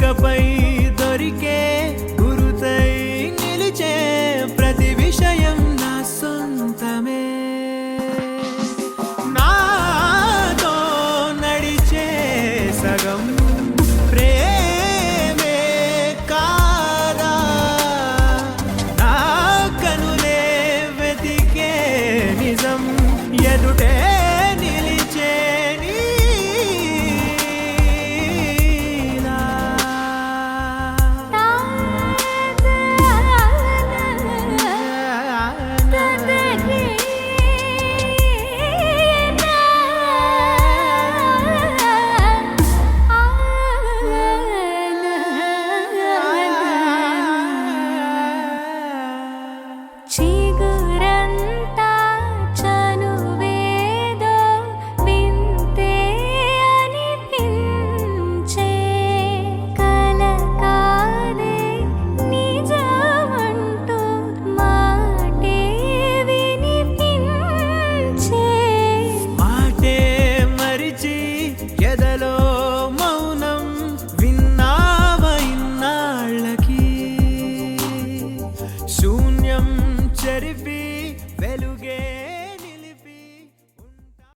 ఇకపై దొరికే గురుతై నిలిచే ప్రతి విషయం నా సొంతమే నాతో నడిచే సగం ప్రేమే కాదా నా కనులే వెతికే నిజం ఎదుటే నిలిచే చిగురంతా చనువేదో వింతే అనిపించే కల కాదే నిజమంటూ మాటే వినిపించే మాటే మరిచి ఎదలో మౌనం విన్నావ ఇన్నాళ్ళకి శూన్యం చెరిపి వెలుగే